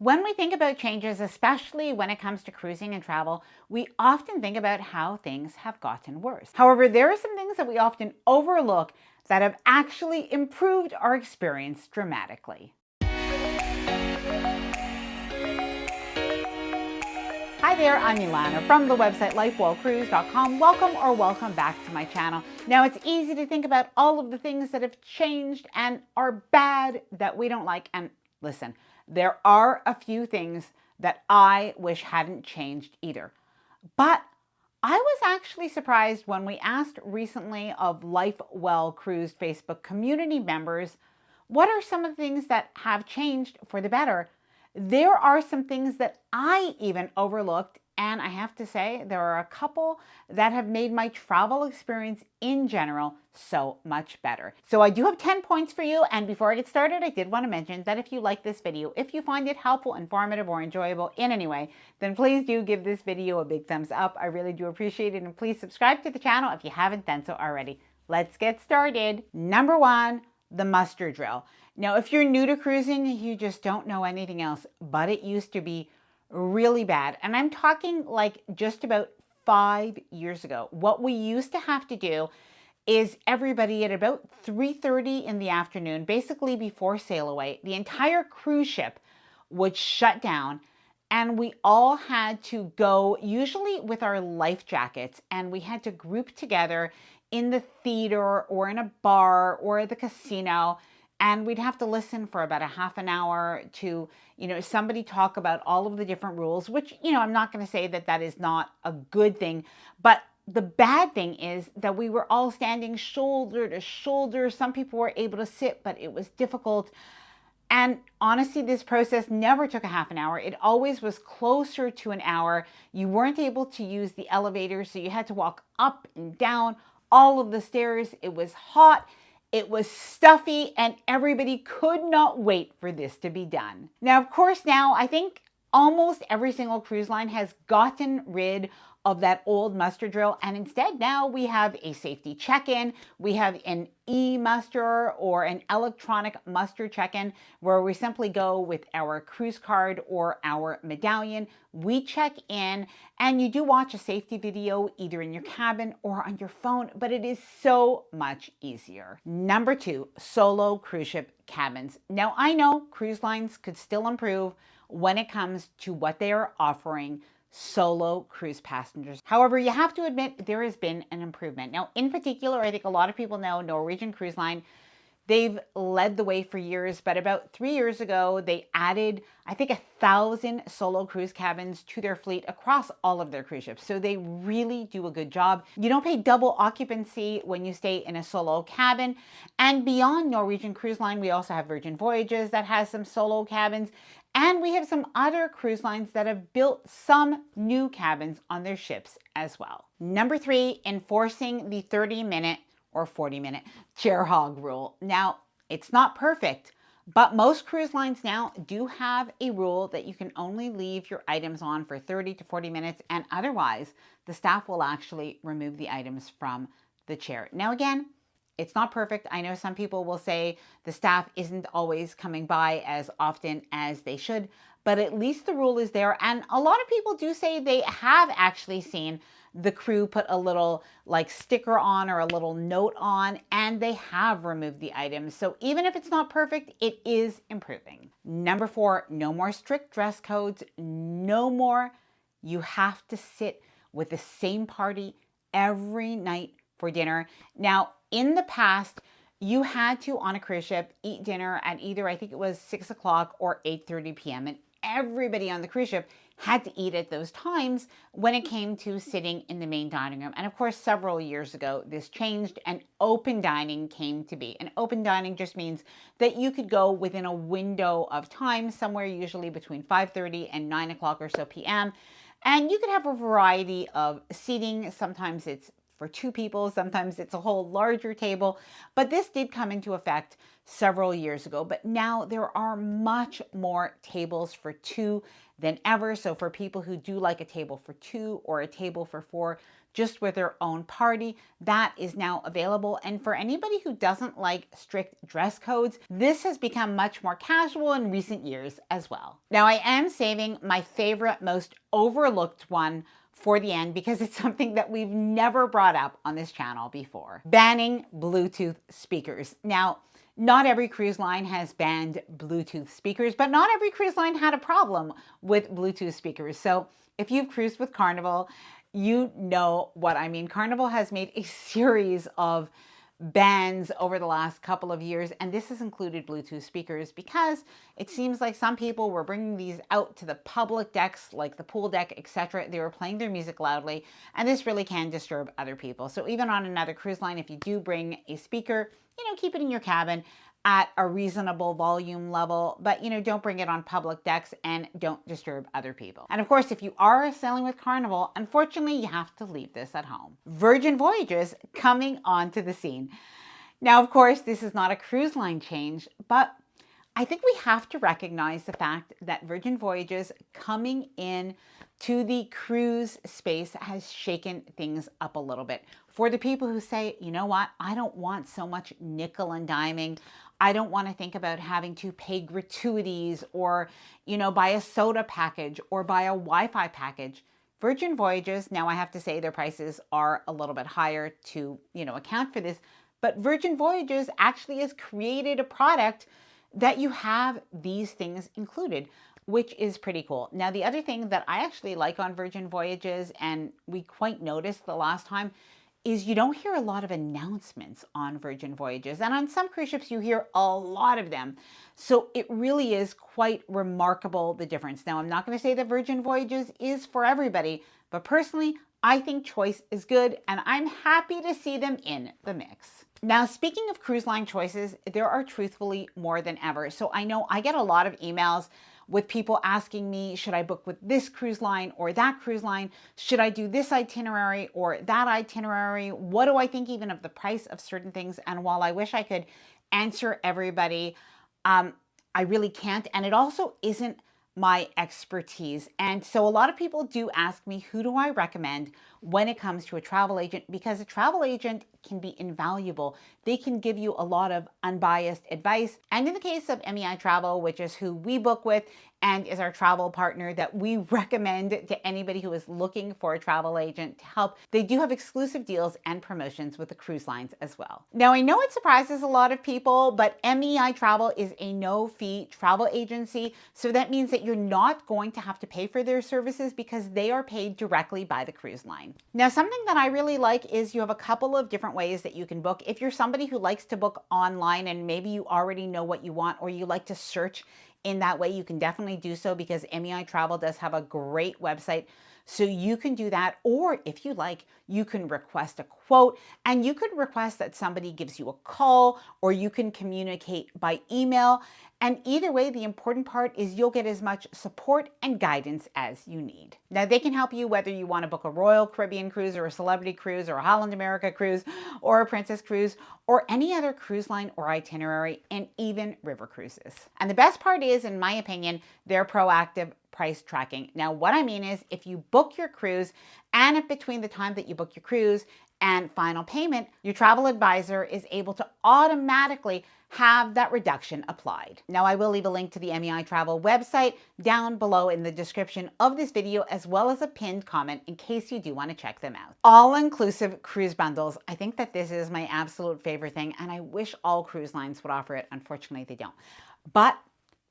When we think about changes, especially when it comes to cruising and travel, we often think about how things have gotten worse. However, there are some things that we often overlook that have actually improved our experience dramatically. Hi there, I'm Ilana from the website lifewellcruise.com. Welcome back to my channel. Now, it's easy to think about all of the things that have changed and are bad that we don't like. And listen, there are a few things that I wish hadn't changed either. But I was actually surprised when we asked recently of Life Well Cruise Facebook community members, what are some of the things that have changed for the better? There are some things that I even overlooked, and I have to say there are a couple that have made my travel experience in general so much better. So I do have 10 points for you, and before I get started, I did want to mention that if you like this video, if you find it helpful, informative, or enjoyable in any way, then please do give this video a big thumbs up. I really do appreciate it, and please subscribe to the channel if you haven't done so already. Let's get started. Number one, the muster drill. Now, if you're new to cruising, you just don't know anything else, but it used to be really bad. And I'm talking like just about 5 years ago. What we used to have to do is everybody at about 3:30 in the afternoon, basically before sail away, the entire cruise ship would shut down and we all had to go, usually with our life jackets, and we had to group together in the theater or in a bar or at the casino. And we'd have to listen for about a half an hour to, somebody talk about all of the different rules, which, I'm not going to say that that is not a good thing. But the bad thing is that we were all standing shoulder to shoulder. Some people were able to sit, but it was difficult. And honestly, this process never took a half an hour. It always was closer to an hour. You weren't able to use the elevator, so you had to walk up and down all of the stairs. It was hot. It was stuffy, and everybody could not wait for this to be done. Now, of course, now I think almost every single cruise line has gotten rid of that old muster drill, and instead now we have a safety check-in. We have an e-muster or an electronic muster check-in where we simply go with our cruise card or our medallion. We check in, and you do watch a safety video either in your cabin or on your phone, but it is so much easier. Number two, solo cruise ship cabins. Now, I know cruise lines could still improve when it comes to what they are offering solo cruise passengers. However, you have to admit there has been an improvement. Now, in particular, I think a lot of people know Norwegian Cruise Line. They've led the way for years, but about 3 years ago, they added, I think, 1,000 solo cruise cabins to their fleet across all of their cruise ships. So they really do a good job. You don't pay double occupancy when you stay in a solo cabin. And beyond Norwegian Cruise Line, we also have Virgin Voyages that has some solo cabins. And we have some other cruise lines that have built some new cabins on their ships as well. Number three, enforcing the 30-minute or 40-minute chair hog rule. Now, it's not perfect, but most cruise lines now do have a rule that you can only leave your items on for 30 to 40 minutes, and otherwise, the staff will actually remove the items from the chair. Now, again, it's not perfect. I know some people will say the staff isn't always coming by as often as they should, but at least the rule is there. And a lot of people do say they have actually seen the crew put a little sticker on or a little note on, and they have removed the items. So even if it's not perfect, it is improving. Number four, no more strict dress codes. No more. You have to sit with the same party every night for dinner. Now, in the past, you had to, on a cruise ship, eat dinner at either, I think it was 6 o'clock or 8:30 p.m. And everybody on the cruise ship had to eat at those times when it came to sitting in the main dining room. And of course, several years ago, this changed and open dining came to be. And open dining just means that you could go within a window of time, somewhere usually between 5:30 and 9 o'clock or so p.m. And you could have a variety of seating. Sometimes it's for 2 people. Sometimes it's a whole larger table. But this did come into effect several years ago. But now there are much more tables for 2 than ever. So for people who do like a table for 2 or a table for 4, just with their own party, that is now available. And for anybody who doesn't like strict dress codes, this has become much more casual in recent years as well. Now, I am saving my favorite, most overlooked one for the end because it's something that we've never brought up on this channel before. Banning Bluetooth speakers. Now, not every cruise line has banned Bluetooth speakers, but not every cruise line had a problem with Bluetooth speakers. So if you've cruised with Carnival, you know what I mean. Carnival has made a series of bans over the last couple of years, and this has included Bluetooth speakers because it seems like some people were bringing these out to the public decks, like the pool deck, etc. They were playing their music loudly, and this really can disturb other people. So even on another cruise line, if you do bring a speaker, keep it in your cabin at a reasonable volume level, but don't bring it on public decks and don't disturb other people. And of course, if you are sailing with Carnival, unfortunately, you have to leave this at home. Virgin Voyages coming onto the scene. Now, of course, this is not a cruise line change, but I think we have to recognize the fact that Virgin Voyages coming in to the cruise space has shaken things up a little bit. For the people who say, you know what, I don't want so much nickel and diming. I don't want to think about having to pay gratuities or, buy a soda package or buy a Wi-Fi package. Virgin Voyages, now I have to say their prices are a little bit higher to, account for this, but Virgin Voyages actually has created a product that you have these things included, which is pretty cool. Now, the other thing that I actually like on Virgin Voyages, and we quite noticed the last time, is you don't hear a lot of announcements on Virgin Voyages. And on some cruise ships, you hear a lot of them. So it really is quite remarkable, the difference. Now, I'm not going to say that Virgin Voyages is for everybody, but personally, I think choice is good, and I'm happy to see them in the mix. Now, speaking of cruise line choices, there are truthfully more than ever. So I know I get a lot of emails with people asking me, should I book with this cruise line or that cruise line? Should I do this itinerary or that itinerary? What do I think even of the price of certain things? And while I wish I could answer everybody, I really can't. And it also isn't my expertise. And so a lot of people do ask me, who do I recommend when it comes to a travel agent? Because a travel agent can be invaluable. They can give you a lot of unbiased advice. And in the case of MEI Travel, which is who we book with and is our travel partner that we recommend to anybody who is looking for a travel agent to help, they do have exclusive deals and promotions with the cruise lines as well. Now, I know it surprises a lot of people, but MEI Travel is a no-fee travel agency. So that means that you're not going to have to pay for their services because they are paid directly by the cruise line. Now, something that I really like is you have a couple of different ways that you can book. If you're somebody who likes to book online and maybe you already know what you want, or you like to search in that way, you can definitely do so because MEI Travel does have a great website. So you can do that. Or if you like, you can request a quote, and you could request that somebody gives you a call, or you can communicate by email. And either way, the important part is you'll get as much support and guidance as you need. Now, they can help you whether you want to book a Royal Caribbean cruise or a Celebrity cruise or a Holland America cruise or a Princess cruise or any other cruise line or itinerary, and even river cruises. And the best part is, in my opinion, they're proactive price tracking. Now, what I mean is if you book your cruise and if between the time that you book your cruise and final payment, your travel advisor is able to automatically have that reduction applied. Now, I will leave a link to the MEI Travel website down below in the description of this video, as well as a pinned comment in case you do want to check them out. All-inclusive cruise bundles. I think that this is my absolute favorite thing, and I wish all cruise lines would offer it. Unfortunately, they don't. But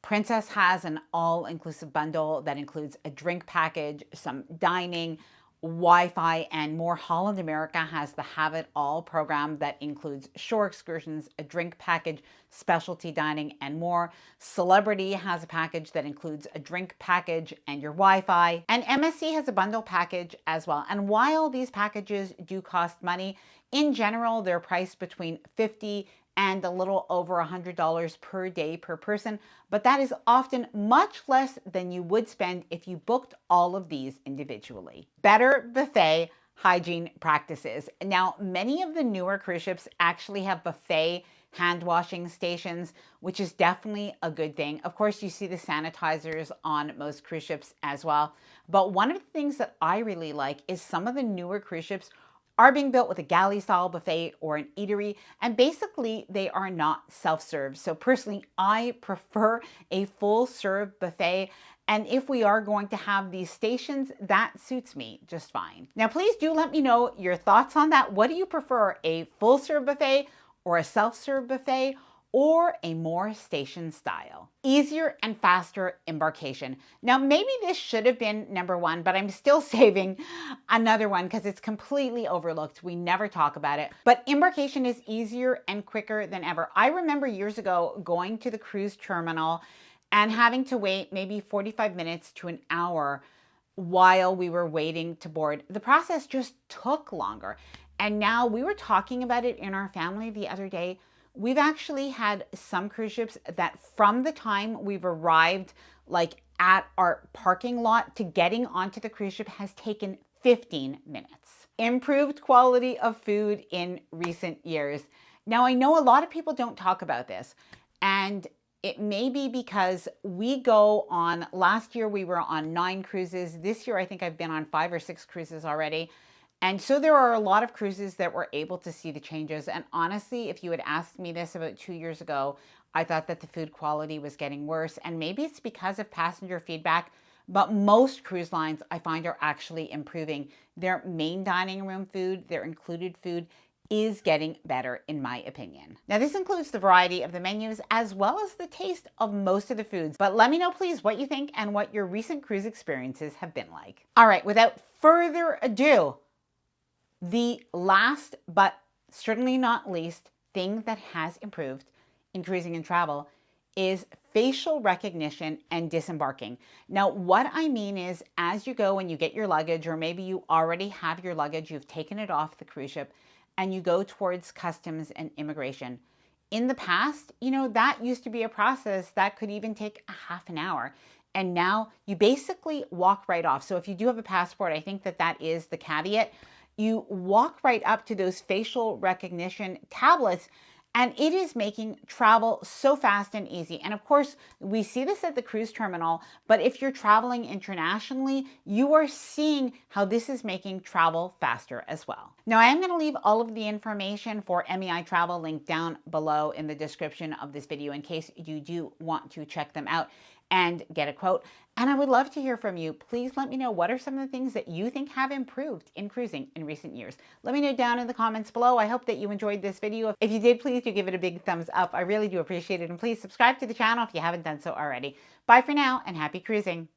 Princess has an all-inclusive bundle that includes a drink package, some dining, Wi-Fi, and more. Holland America has the Have It All program that includes shore excursions, a drink package, specialty dining, and more. Celebrity has a package that includes a drink package and your Wi-Fi. And MSC has a bundle package as well. And while these packages do cost money, in general, they're priced between $50 and a little over $100 per day per person, but that is often much less than you would spend if you booked all of these individually. Better buffet, hygiene practices. Now, many of the newer cruise ships actually have buffet hand washing stations, which is definitely a good thing. Of course, you see the sanitizers on most cruise ships as well. But one of the things that I really like is some of the newer cruise ships are being built with a galley style buffet or an eatery, and basically they are not self-serve. So personally, I prefer a full serve buffet. And if we are going to have these stations, that suits me just fine. Now, please do let me know your thoughts on that. What do you prefer, a full serve buffet or a self-serve buffet, or a more station style? Easier and faster embarkation. Now, maybe this should have been number one, but I'm still saving another one because it's completely overlooked. We never talk about it. But embarkation is easier and quicker than ever. I remember years ago going to the cruise terminal and having to wait maybe 45 minutes to an hour while we were waiting to board. The process just took longer. And now, we were talking about it in our family the other day. We've actually had some cruise ships that from the time we've arrived, like at our parking lot to getting onto the cruise ship, has taken 15 minutes. Improved quality of food in recent years. Now, I know a lot of people don't talk about this, and it may be because we go on, last year we were on 9 cruises. This year, I think I've been on 5 or 6 cruises already. And so there are a lot of cruises that were able to see the changes. And honestly, if you had asked me this about 2 years ago, I thought that the food quality was getting worse. And maybe it's because of passenger feedback, but most cruise lines I find are actually improving. Their main dining room food, their included food, is getting better in my opinion. Now, this includes the variety of the menus as well as the taste of most of the foods. But let me know please what you think and what your recent cruise experiences have been like. All right, without further ado, the last, but certainly not least, thing that has improved in cruising and travel is facial recognition and disembarking. Now, what I mean is, as you go and you get your luggage, or maybe you already have your luggage, you've taken it off the cruise ship, and you go towards customs and immigration. In the past, that used to be a process that could even take a half an hour. And now you basically walk right off. So if you do have a passport, I think that is the caveat. You walk right up to those facial recognition tablets, and it is making travel so fast and easy. And of course, we see this at the cruise terminal, but if you're traveling internationally, you are seeing how this is making travel faster as well. Now, I am going to leave all of the information for MEI Travel linked down below in the description of this video in case you do want to check them out and get a quote. And I would love to hear from you. Please let me know, what are some of the things that you think have improved in cruising in recent years? Let me know down in the comments below. I hope that you enjoyed this video. If you did, please do give it a big thumbs up. I really do appreciate it. And please subscribe to the channel if you haven't done so already. Bye for now and happy cruising.